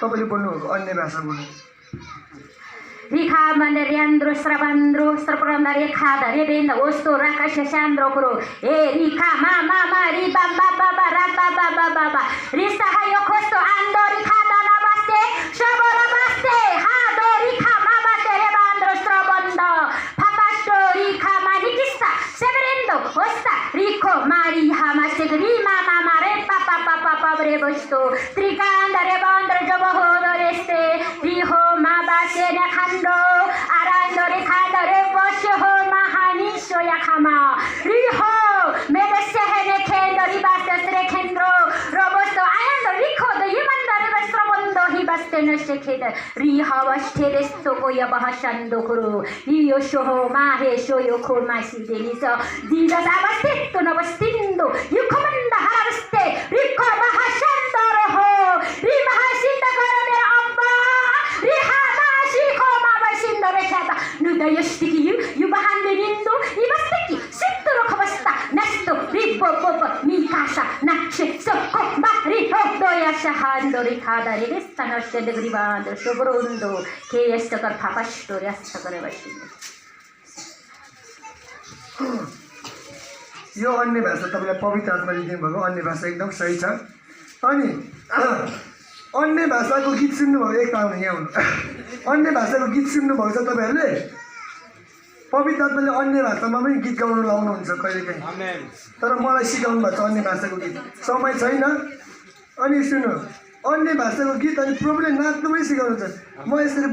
तपाईले बोल्नुभएको अन्य भाषा बोल्नु Rika mandariandro strabandro straprandare khadare benda osto rakasha shandro kuro rika ma ri ba ba ra ba ba rista hayo kosto andori khada na baste shabora baste ha do rika ma baste re bandro strabando papasto rika manikista severendo osta riko mari hamaste ri ma re pa bre bosto trikandare bandro jobohodo reste riho ma baste na Arandore Kadare Bosho Mahani Soyakama Riho Medesehene Kendo Ribastas Rekendro Robosto and Rico the Human Rivestrobondo Hibasteno Shekeda Riha was Teresto Yabahashando Kuru Yosho Mahe Shoyoko Masi Deniso Didas Abasteto Novastindo You command the Harveste Rico Bahashandoro Rimahasinda Karamera Abba Riha Nuda yoshtiki you bahanderindo ibasteki sitro kobasta nesto ribo mikasa nache soko mari doya shahando rikada resta nashte degribando shobrondo ke estakar papasto yastakar bashinde यो अन्य भाषा तपाईलाई पवित्र आत्माले दिनुभएको अन्य भाषा एकदम सही छ अनि अन्य भाषाको गीत सुन्नुभयो एक ताल यहाँ अन्य भाषाको गीत सुन्नुभएको छ तपाईहरुले पवित्र आत्माले अन्य भाषामा पनि गीत गाउन लाउनुहुन्छ कहिलेकाहीँ तर मलाई सिकाउनु भएको छ अन्य भाषाको गीत समय छैन अनि सुन्नु अन्य भाषाको गीत अनि प्रभुले नाच्नु पनि सिकाउनुहुन्छ म यसरी